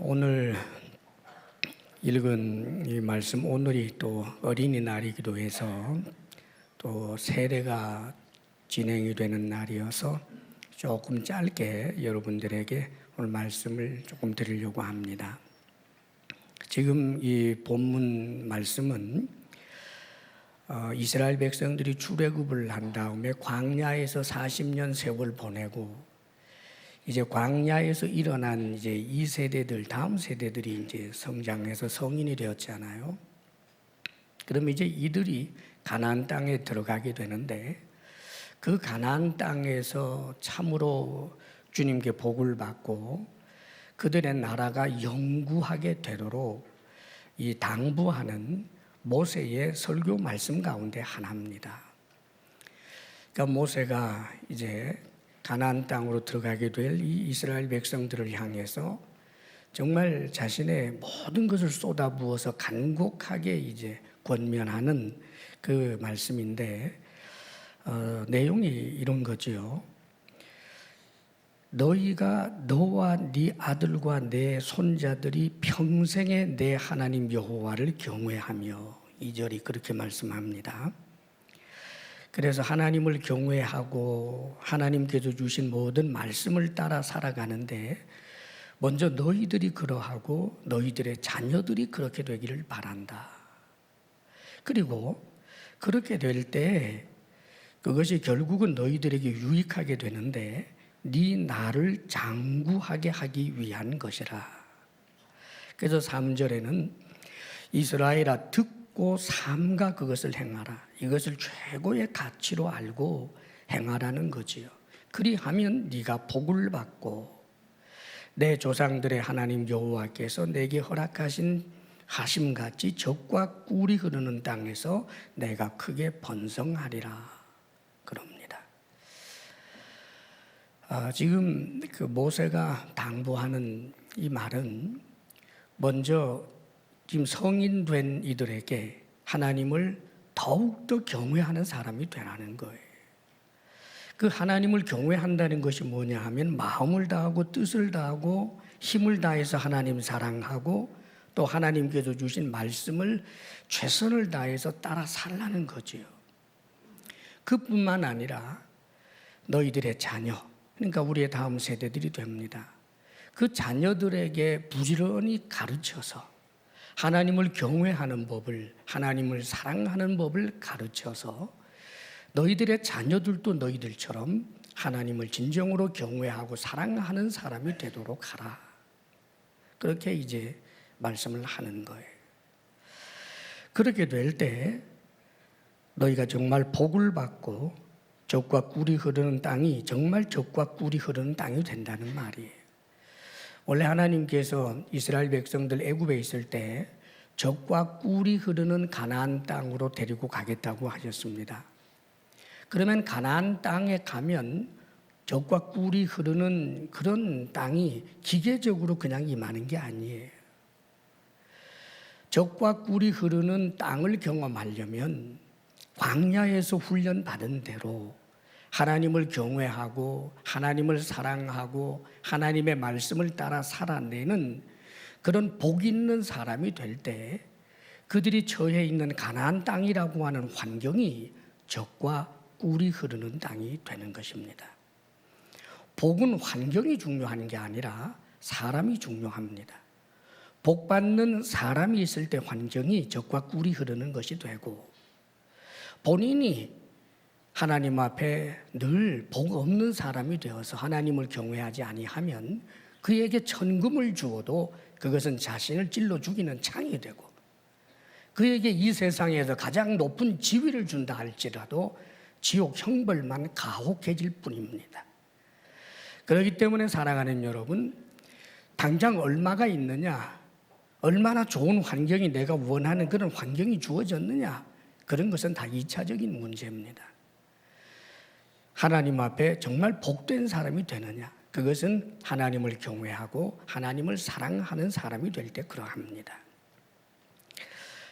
오늘 읽은 이 말씀, 오늘이 또 어린이날이기도 해서 또 세례가 진행이 되는 날이어서 조금 짧게 여러분들에게 오늘 말씀을 조금 드리려고 합니다. 지금 이 본문 말씀은 이스라엘 백성들이 출애굽을 한 다음에 광야에서 40년 세월 보내고 이제 광야에서 일어난 이제 이 세대들, 다음 세대들이 이제 성장해서 성인이 되었잖아요. 그럼 이제 이들이 가나안 땅에 들어가게 되는데 그 가나안 땅에서 참으로 주님께 복을 받고 그들의 나라가 영구하게 되도록 이 당부하는 모세의 설교 말씀 가운데 하나입니다. 그러니까 모세가 이제 가나안 땅으로 들어가게 될 이 이스라엘 백성들을 향해서 정말 자신의 모든 것을 쏟아부어서 간곡하게 이제 권면하는 그 말씀인데 내용이 이런 거지요. 너희가 너와 네 아들과 내 손자들이 평생에 내 하나님 여호와를 경외하며, 2절이 그렇게 말씀합니다. 그래서 하나님을 경외하고 하나님께서 주신 모든 말씀을 따라 살아가는데 먼저 너희들이 그러하고 너희들의 자녀들이 그렇게 되기를 바란다. 그리고 그렇게 될 때 그것이 결국은 너희들에게 유익하게 되는데 네 나를 장구하게 하기 위한 것이라. 그래서 3절에는 이스라엘아 듣고 삼가 그것을 행하라. 이것을 최고의 가치로 알고 행하라는 거지요. 그리하면 네가 복을 받고 내 조상들의 하나님 여호와께서 내게 허락하신 하심같이 젖과 꿀이 흐르는 땅에서 내가 크게 번성하리라 그럽니다. 지금 그 모세가 당부하는 이 말은 먼저 지금 성인 된 이들에게 하나님을 더욱더 경외하는 사람이 되라는 거예요. 그 하나님을 경외한다는 것이 뭐냐 하면 마음을 다하고 뜻을 다하고 힘을 다해서 하나님 사랑하고 또 하나님께서 주신 말씀을 최선을 다해서 따라 살라는 거지요. 그뿐만 아니라 너희들의 자녀, 그러니까 우리의 다음 세대들이 됩니다. 그 자녀들에게 부지런히 가르쳐서 하나님을 경외하는 법을, 하나님을 사랑하는 법을 가르쳐서 너희들의 자녀들도 너희들처럼 하나님을 진정으로 경외하고 사랑하는 사람이 되도록 하라. 그렇게 이제 말씀을 하는 거예요. 그렇게 될 때 너희가 정말 복을 받고 젖과 꿀이 흐르는 땅이 정말 젖과 꿀이 흐르는 땅이 된다는 말이에요. 원래 하나님께서 이스라엘 백성들 애굽에 있을 때 젖과 꿀이 흐르는 가나안 땅으로 데리고 가겠다고 하셨습니다. 그러면 가나안 땅에 가면 젖과 꿀이 흐르는 그런 땅이 기계적으로 그냥 임하는 게 아니에요. 젖과 꿀이 흐르는 땅을 경험하려면 광야에서 훈련받은 대로 하나님을 경외하고 하나님을 사랑하고 하나님의 말씀을 따라 살아내는 그런 복 있는 사람이 될 때 그들이 처해 있는 가나안 땅이라고 하는 환경이 젖과 꿀이 흐르는 땅이 되는 것입니다. 복은 환경이 중요한 게 아니라 사람이 중요합니다. 복 받는 사람이 있을 때 환경이 젖과 꿀이 흐르는 것이 되고 본인이 하나님 앞에 늘 복 없는 사람이 되어서 하나님을 경외하지 아니하면 그에게 천금을 주어도 그것은 자신을 찔러 죽이는 창이 되고 그에게 이 세상에서 가장 높은 지위를 준다 할지라도 지옥 형벌만 가혹해질 뿐입니다. 그렇기 때문에 사랑하는 여러분, 당장 얼마가 있느냐, 얼마나 좋은 환경이 내가 원하는 그런 환경이 주어졌느냐, 그런 것은 다 2차적인 문제입니다. 하나님 앞에 정말 복된 사람이 되느냐, 그것은 하나님을 경외하고 하나님을 사랑하는 사람이 될 때 그러합니다.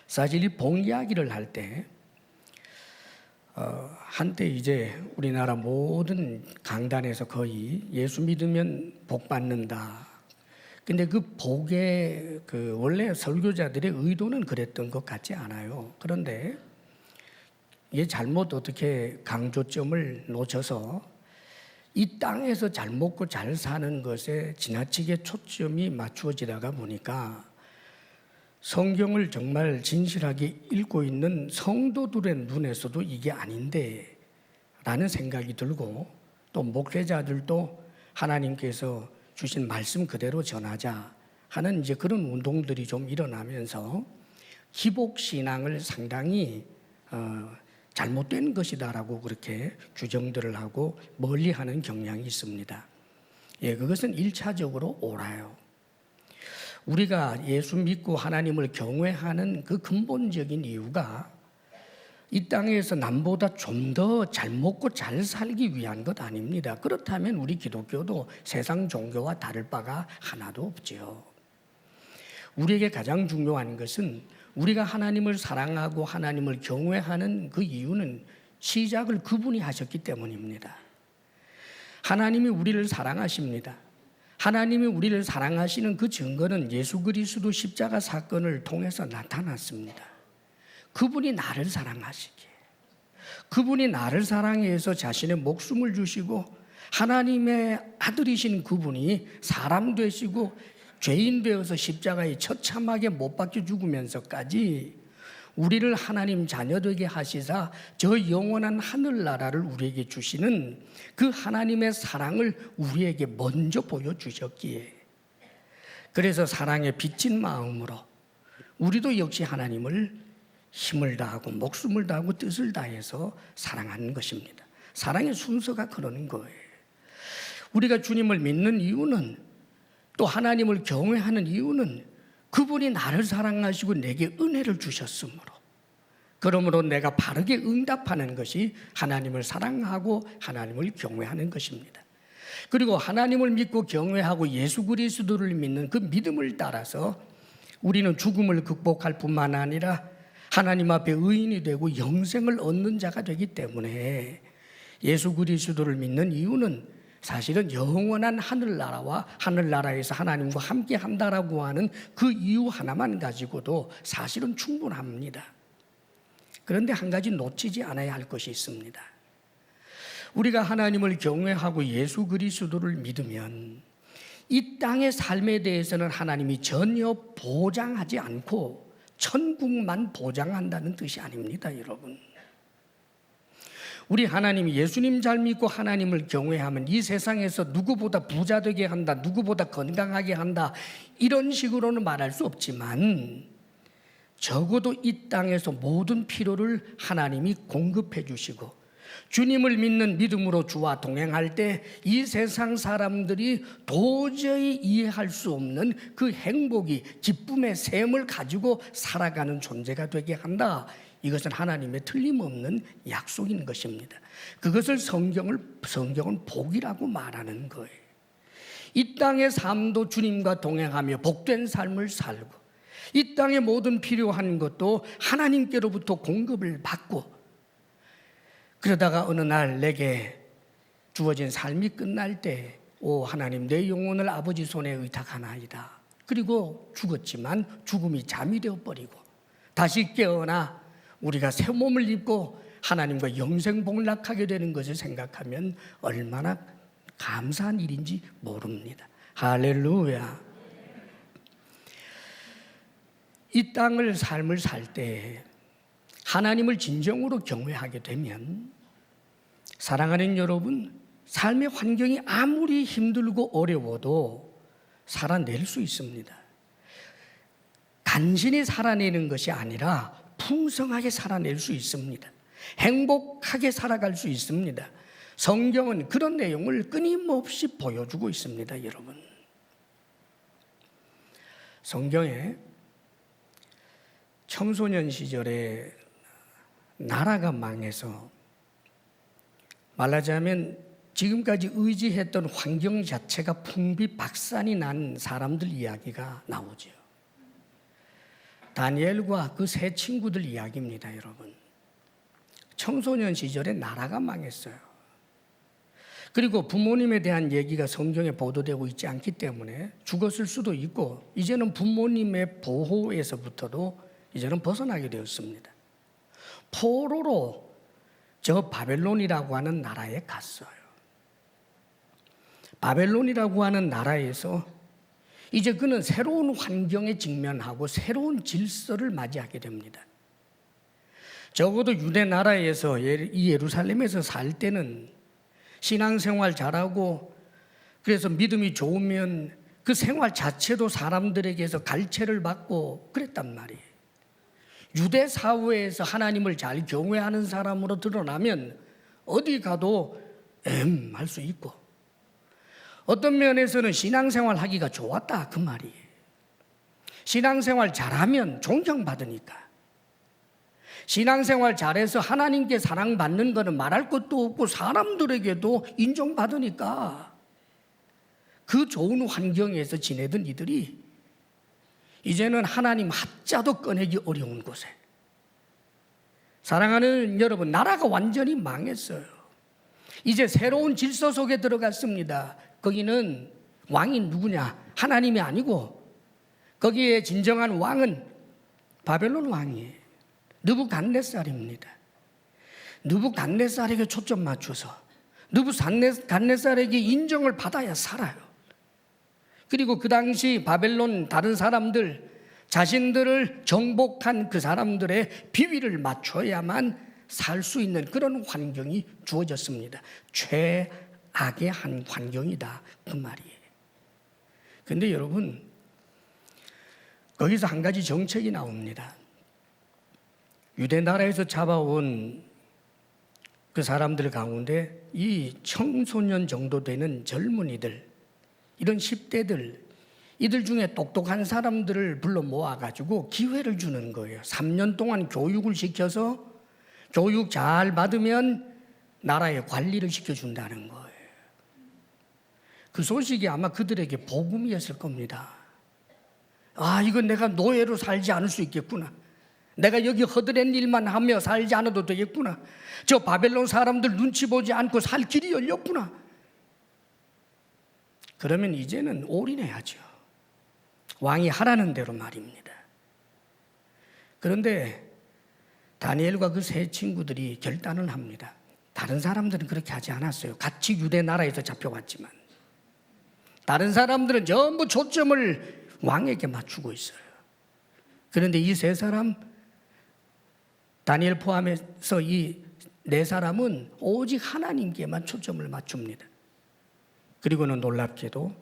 사실 이 복 이야기를 할 때 한때 이제 우리나라 모든 강단에서 거의 예수 믿으면 복 받는다, 근데 그 복의 원래 설교자들의 의도는 그랬던 것 같지 않아요. 그런데 이게 잘못 어떻게 강조점을 놓쳐서 이 땅에서 잘 먹고 잘 사는 것에 지나치게 초점이 맞추어지다가 보니까 성경을 정말 진실하게 읽고 있는 성도들의 눈에서도 이게 아닌데 라는 생각이 들고, 또 목회자들도 하나님께서 주신 말씀 그대로 전하자 하는 이제 그런 운동들이 좀 일어나면서 기복신앙을 상당히 잘못된 것이다라고 그렇게 규정들을 하고 멀리하는 경향이 있습니다. 예, 그것은 1차적으로 옳아요. 우리가 예수 믿고 하나님을 경외하는 그 근본적인 이유가 이 땅에서 남보다 좀 더 잘 먹고 잘 살기 위한 것 아닙니다. 그렇다면 우리 기독교도 세상 종교와 다를 바가 하나도 없죠. 우리에게 가장 중요한 것은 우리가 하나님을 사랑하고 하나님을 경외하는 그 이유는 시작을 그분이 하셨기 때문입니다. 하나님이 우리를 사랑하십니다. 하나님이 우리를 사랑하시는 그 증거는 예수 그리스도 십자가 사건을 통해서 나타났습니다. 그분이 나를 사랑하시기에, 그분이 나를 사랑해서 자신의 목숨을 주시고 하나님의 아들이신 그분이 사람 되시고 죄인 되어서 십자가에 처참하게 못 박혀 죽으면서까지 우리를 하나님 자녀 되게 하시사 저 영원한 하늘나라를 우리에게 주시는 그 하나님의 사랑을 우리에게 먼저 보여주셨기에, 그래서 사랑에 빚진 마음으로 우리도 역시 하나님을 힘을 다하고 목숨을 다하고 뜻을 다해서 사랑하는 것입니다. 사랑의 순서가 그러는 거예요. 우리가 주님을 믿는 이유는, 또 하나님을 경외하는 이유는 그분이 나를 사랑하시고 내게 은혜를 주셨으므로, 그러므로 내가 바르게 응답하는 것이 하나님을 사랑하고 하나님을 경외하는 것입니다. 그리고 하나님을 믿고 경외하고 예수 그리스도를 믿는 그 믿음을 따라서 우리는 죽음을 극복할 뿐만 아니라 하나님 앞에 의인이 되고 영생을 얻는 자가 되기 때문에 예수 그리스도를 믿는 이유는 사실은 영원한 하늘나라와 하늘나라에서 하나님과 함께 한다라고 하는 그 이유 하나만 가지고도 사실은 충분합니다. 그런데 한 가지 놓치지 않아야 할 것이 있습니다. 우리가 하나님을 경외하고 예수 그리스도를 믿으면 이 땅의 삶에 대해서는 하나님이 전혀 보장하지 않고 천국만 보장한다는 뜻이 아닙니다, 여러분. 우리 하나님이 예수님 잘 믿고 하나님을 경외하면 이 세상에서 누구보다 부자 되게 한다, 누구보다 건강하게 한다, 이런 식으로는 말할 수 없지만 적어도 이 땅에서 모든 필요를 하나님이 공급해 주시고, 주님을 믿는 믿음으로 주와 동행할 때 이 세상 사람들이 도저히 이해할 수 없는 그 행복이, 기쁨의 샘을 가지고 살아가는 존재가 되게 한다. 이것은 하나님의 틀림없는 약속인 것입니다. 그것을 성경은 복이라고 말하는 거예요. 이 땅의 삶도 주님과 동행하며 복된 삶을 살고, 이 땅의 모든 필요한 것도 하나님께로부터 공급을 받고, 그러다가 어느 날 내게 주어진 삶이 끝날 때, 오 하나님, 내 영혼을 아버지 손에 의탁하나이다. 그리고 죽었지만 죽음이 잠이 되어버리고 다시 깨어나 우리가 새 몸을 입고 하나님과 영생 복락하게 되는 것을 생각하면 얼마나 감사한 일인지 모릅니다. 할렐루야. 이 땅을 삶을 살 때 하나님을 진정으로 경외하게 되면, 사랑하는 여러분, 삶의 환경이 아무리 힘들고 어려워도 살아낼 수 있습니다. 간신히 살아내는 것이 아니라 풍성하게 살아낼 수 있습니다. 행복하게 살아갈 수 있습니다. 성경은 그런 내용을 끊임없이 보여주고 있습니다, 여러분. 성경에 청소년 시절에 나라가 망해서, 말하자면 지금까지 의지했던 환경 자체가 풍비박산이 난 사람들 이야기가 나오죠. 다니엘과 그 세 친구들 이야기입니다, 여러분. 청소년 시절에 나라가 망했어요. 그리고 부모님에 대한 얘기가 성경에 보도되고 있지 않기 때문에 죽었을 수도 있고 이제는 부모님의 보호에서부터도 이제는 벗어나게 되었습니다. 포로로 저 바벨론이라고 하는 나라에 갔어요. 바벨론이라고 하는 나라에서 이제 그는 새로운 환경에 직면하고 새로운 질서를 맞이하게 됩니다. 적어도 유대 나라에서 이 예루살렘에서 살 때는 신앙생활 잘하고 그래서 믿음이 좋으면 그 생활 자체도 사람들에게서 갈채를 받고 그랬단 말이에요. 유대 사회에서 하나님을 잘 경외하는 사람으로 드러나면 어디 가도 할 수 있고 어떤 면에서는 신앙생활 하기가 좋았다 그 말이에요. 신앙생활 잘하면 존경받으니까. 신앙생활 잘해서 하나님께 사랑받는 것은 말할 것도 없고 사람들에게도 인정받으니까 그 좋은 환경에서 지내던 이들이 이제는 하나님 하자도 꺼내기 어려운 곳에, 사랑하는 여러분, 나라가 완전히 망했어요. 이제 새로운 질서 속에 들어갔습니다. 거기는 왕이 누구냐? 하나님이 아니고 거기에 진정한 왕은 바벨론 왕이에요. 느부갓네살입니다. 느부갓네살에게 초점 맞춰서 느부갓네살에게 인정을 받아야 살아요. 그리고 그 당시 바벨론 다른 사람들, 자신들을 정복한 그 사람들의 비위를 맞춰야만 살 수 있는 그런 환경이 주어졌습니다. 최악의 한 환경이다 그 말이에요. 그런데 여러분, 거기서 한 가지 정책이 나옵니다. 유대 나라에서 잡아온 그 사람들 가운데 이 청소년 정도 되는 젊은이들, 이런 10대들, 이들 중에 똑똑한 사람들을 불러 모아가지고 기회를 주는 거예요. 3년 동안 교육을 시켜서 교육 잘 받으면 나라의 관리를 시켜준다는 거예요. 그 소식이 아마 그들에게 복음이었을 겁니다. 아, 이건 내가 노예로 살지 않을 수 있겠구나. 내가 여기 허드렛 일만 하며 살지 않아도 되겠구나. 저 바벨론 사람들 눈치 보지 않고 살 길이 열렸구나. 그러면 이제는 올인해야죠. 왕이 하라는 대로 말입니다. 그런데 다니엘과 그 세 친구들이 결단을 합니다. 다른 사람들은 그렇게 하지 않았어요. 같이 유대 나라에서 잡혀왔지만 다른 사람들은 전부 초점을 왕에게 맞추고 있어요. 그런데 이 세 사람, 다니엘 포함해서 이 네 사람은 오직 하나님께만 초점을 맞춥니다. 그리고는 놀랍게도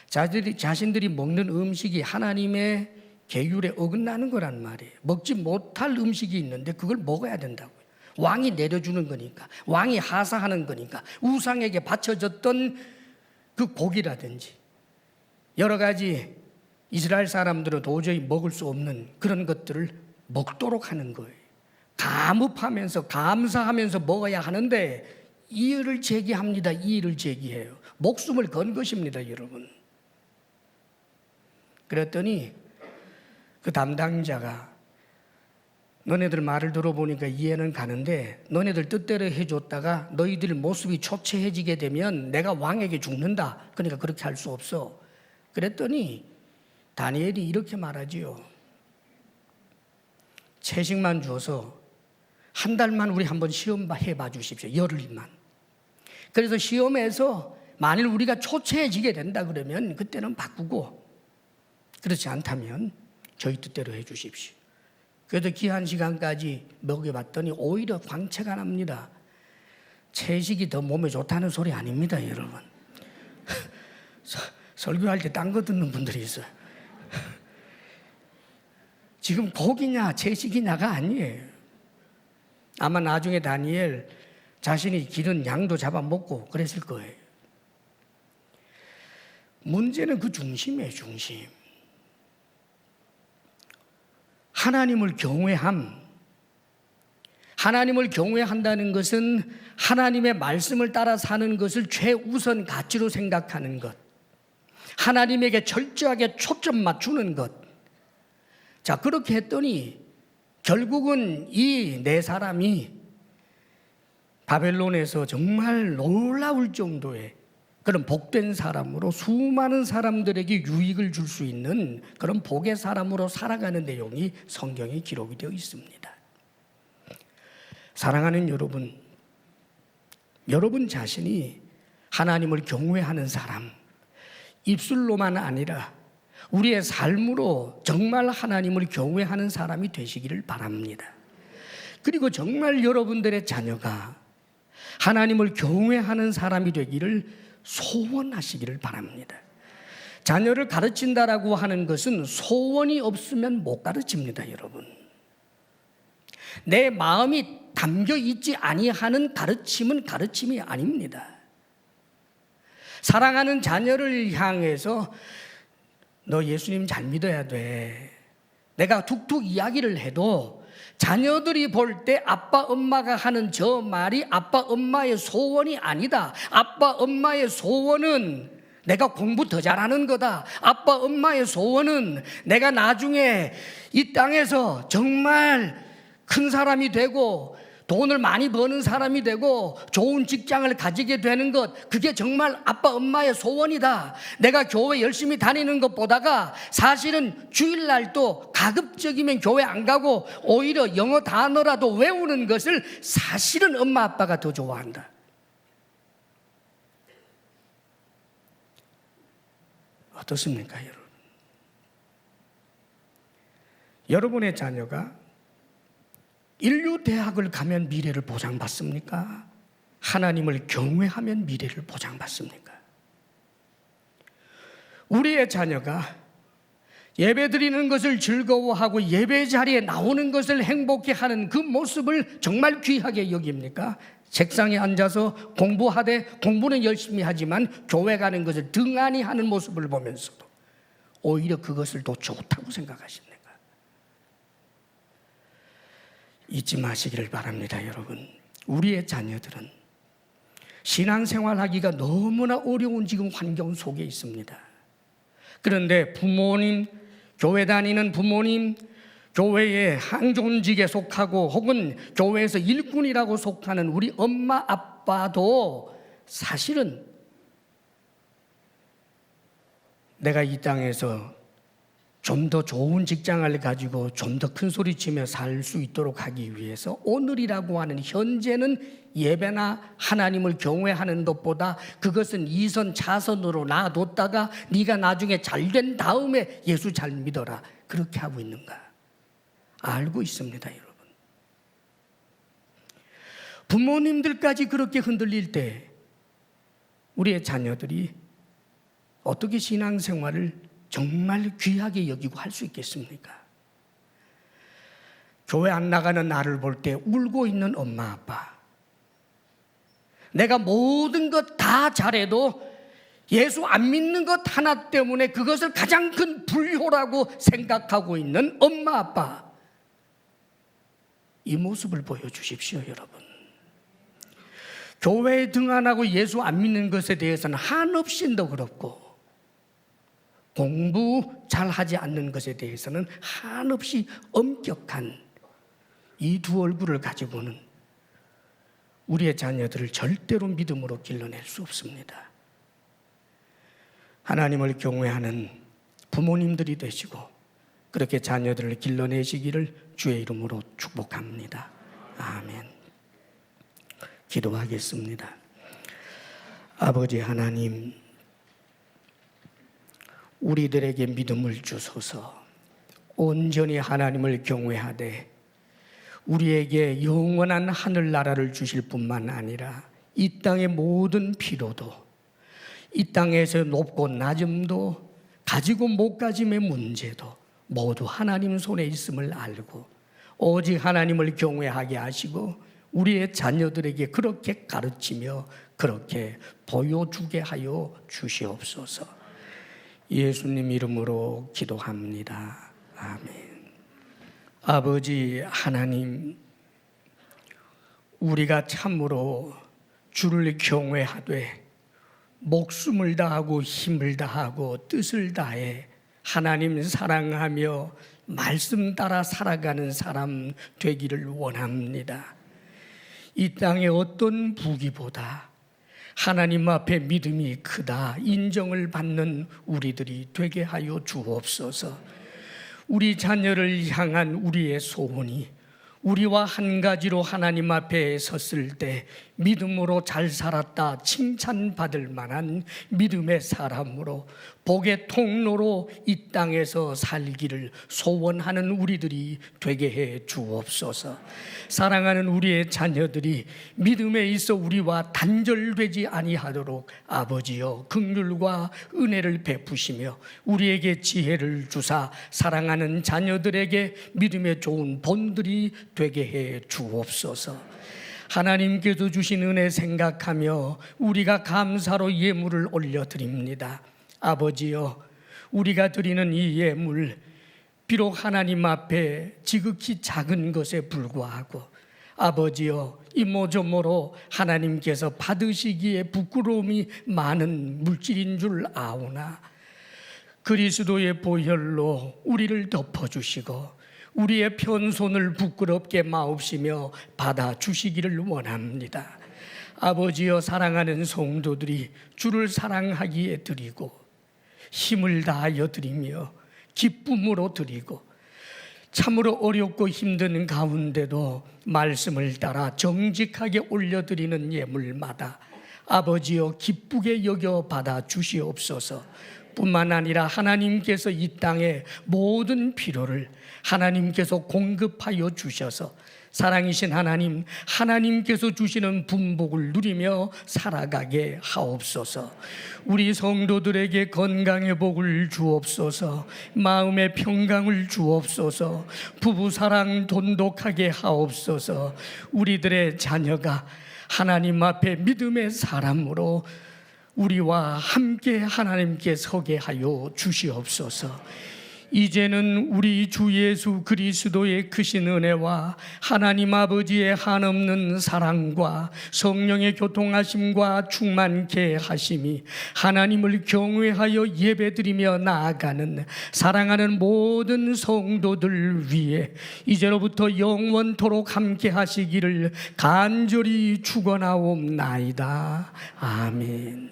자신들이 먹는 음식이 하나님의 계율에 어긋나는 거란 말이에요. 먹지 못할 음식이 있는데 그걸 먹어야 된다고요. 왕이 내려주는 거니까, 왕이 하사하는 거니까, 우상에게 바쳐졌던 그 고기라든지 여러 가지 이스라엘 사람들은 도저히 먹을 수 없는 그런 것들을 먹도록 하는 거예요. 감업하면서 감사하면서 먹어야 하는데 이의를 제기합니다. 이의를 제기해요. 목숨을 건 것입니다, 여러분. 그랬더니 그 담당자가 너네들 말을 들어보니까 이해는 가는데 너네들 뜻대로 해줬다가 너희들 모습이 초췌해지게 되면 내가 왕에게 죽는다. 그러니까 그렇게 할 수 없어. 그랬더니 다니엘이 이렇게 말하지요. 채식만 주어서 한 달만 우리 한번 시험 해봐 주십시오. 열흘만. 그래서 시험에서 만일 우리가 초췌해지게 된다 그러면 그때는 바꾸고, 그렇지 않다면 저희 뜻대로 해 주십시오. 그래도 기한 시간까지 먹여봤더니 오히려 광채가 납니다. 채식이 더 몸에 좋다는 소리 아닙니다, 여러분. 설교할 때 딴 거 듣는 분들이 있어요. 지금 고기냐 채식이냐가 아니에요. 아마 나중에 다니엘 자신이 기른 양도 잡아먹고 그랬을 거예요. 문제는 그 중심이에요, 중심. 하나님을 경외함. 하나님을 경외한다는 것은 하나님의 말씀을 따라 사는 것을 최우선 가치로 생각하는 것. 하나님에게 철저하게 초점 맞추는 것. 자, 그렇게 했더니 결국은 이 네 사람이 바벨론에서 정말 놀라울 정도의 그런 복된 사람으로 수많은 사람들에게 유익을 줄 수 있는 그런 복의 사람으로 살아가는 내용이 성경에 기록이 되어 있습니다. 사랑하는 여러분, 여러분 자신이 하나님을 경외하는 사람, 입술로만 아니라 우리의 삶으로 정말 하나님을 경외하는 사람이 되시기를 바랍니다. 그리고 정말 여러분들의 자녀가 하나님을 경외하는 사람이 되기를 소원하시기를 바랍니다. 자녀를 가르친다라고 하는 것은 소원이 없으면 못 가르칩니다, 여러분. 내 마음이 담겨 있지 아니하는 가르침은 가르침이 아닙니다. 사랑하는 자녀를 향해서 너 예수님 잘 믿어야 돼. 내가 툭툭 이야기를 해도 자녀들이 볼 때 아빠 엄마가 하는 저 말이 아빠 엄마의 소원이 아니다. 아빠 엄마의 소원은 내가 공부 더 잘하는 거다. 아빠 엄마의 소원은 내가 나중에 이 땅에서 정말 큰 사람이 되고 돈을 많이 버는 사람이 되고 좋은 직장을 가지게 되는 것, 그게 정말 아빠 엄마의 소원이다. 내가 교회 열심히 다니는 것보다가 사실은 주일날도 가급적이면 교회 안 가고 오히려 영어 단어라도 외우는 것을 사실은 엄마 아빠가 더 좋아한다. 어떻습니까, 여러분? 여러분의 자녀가 인류대학을 가면 미래를 보장받습니까? 하나님을 경외하면 미래를 보장받습니까? 우리의 자녀가 예배 드리는 것을 즐거워하고 예배 자리에 나오는 것을 행복해하는 그 모습을 정말 귀하게 여깁니까? 책상에 앉아서 공부하되 공부는 열심히 하지만 교회 가는 것을 등한히 하는 모습을 보면서도 오히려 그것을 더 좋다고 생각하십니까? 잊지 마시기를 바랍니다, 여러분. 우리의 자녀들은 신앙생활하기가 너무나 어려운 지금 환경 속에 있습니다. 그런데 부모님, 교회 다니는 부모님, 교회의 항존직에 속하고 혹은 교회에서 일꾼이라고 속하는 우리 엄마 아빠도 사실은 내가 이 땅에서 좀 더 좋은 직장을 가지고 좀 더 큰 소리 치며 살 수 있도록 하기 위해서 오늘이라고 하는 현재는 예배나 하나님을 경외하는 것보다 그것은 이선 차선으로 놔뒀다가 네가 나중에 잘된 다음에 예수 잘 믿어라, 그렇게 하고 있는가? 알고 있습니다, 여러분. 부모님들까지 그렇게 흔들릴 때 우리의 자녀들이 어떻게 신앙생활을 정말 귀하게 여기고 할 수 있겠습니까? 교회 안 나가는 나를 볼 때 울고 있는 엄마 아빠, 내가 모든 것 다 잘해도 예수 안 믿는 것 하나 때문에 그것을 가장 큰 불효라고 생각하고 있는 엄마 아빠, 이 모습을 보여주십시오, 여러분. 교회에 등한하고 예수 안 믿는 것에 대해서는 한없이 너그럽고 공부 잘하지 않는 것에 대해서는 한없이 엄격한 이 두 얼굴을 가지고는 우리의 자녀들을 절대로 믿음으로 길러낼 수 없습니다. 하나님을 경외하는 부모님들이 되시고 그렇게 자녀들을 길러내시기를 주의 이름으로 축복합니다. 아멘. 기도하겠습니다. 아버지 하나님, 우리들에게 믿음을 주소서. 온전히 하나님을 경외하되 우리에게 영원한 하늘나라를 주실 뿐만 아니라 이 땅의 모든 피로도, 이 땅에서 높고 낮음도, 가지고 못 가짐의 문제도 모두 하나님 손에 있음을 알고 오직 하나님을 경외하게 하시고 우리의 자녀들에게 그렇게 가르치며 그렇게 보여주게 하여 주시옵소서. 예수님 이름으로 기도합니다. 아멘. 아버지 하나님, 우리가 참으로 주를 경외하되 목숨을 다하고 힘을 다하고 뜻을 다해 하나님 사랑하며 말씀 따라 살아가는 사람 되기를 원합니다. 이 땅의 어떤 부귀보다 하나님 앞에 믿음이 크다 인정을 받는 우리들이 되게 하여 주옵소서. 우리 자녀를 향한 우리의 소원이 우리와 한 가지로 하나님 앞에 섰을 때 믿음으로 잘 살았다 칭찬받을 만한 믿음의 사람으로 복의 통로로 이 땅에서 살기를 소원하는 우리들이 되게 해 주옵소서. 사랑하는 우리의 자녀들이 믿음에 있어 우리와 단절되지 아니하도록 아버지여 긍휼과 은혜를 베푸시며 우리에게 지혜를 주사 사랑하는 자녀들에게 믿음의 좋은 본들이 되게 해 주옵소서. 하나님께서 주신 은혜 생각하며 우리가 감사로 예물을 올려드립니다. 아버지여, 우리가 드리는 이 예물 비록 하나님 앞에 지극히 작은 것에 불과하고 아버지여 이모저모로 하나님께서 받으시기에 부끄러움이 많은 물질인 줄 아오나 그리스도의 보혈로 우리를 덮어주시고 우리의 편손을 부끄럽게 마옵시며 받아주시기를 원합니다. 아버지여, 사랑하는 성도들이 주를 사랑하기에 드리고 힘을 다하여 드리며 기쁨으로 드리고 참으로 어렵고 힘든 가운데도 말씀을 따라 정직하게 올려드리는 예물마다 아버지여 기쁘게 여겨 받아주시옵소서. 뿐만 아니라 하나님께서 이 땅의 모든 필요를 하나님께서 공급하여 주셔서 사랑이신 하나님, 하나님께서 주시는 분복을 누리며 살아가게 하옵소서. 우리 성도들에게 건강의 복을 주옵소서. 마음의 평강을 주옵소서. 부부사랑 돈독하게 하옵소서. 우리들의 자녀가 하나님 앞에 믿음의 사람으로 우리와 함께 하나님께 서게 하여 주시옵소서. 이제는 우리 주 예수 그리스도의 크신 은혜와 하나님 아버지의 한없는 사랑과 성령의 교통하심과 충만케 하심이 하나님을 경외하여 예배드리며 나아가는 사랑하는 모든 성도들 위해 이제로부터 영원토록 함께 하시기를 간절히 축원하옵나이다. 아멘.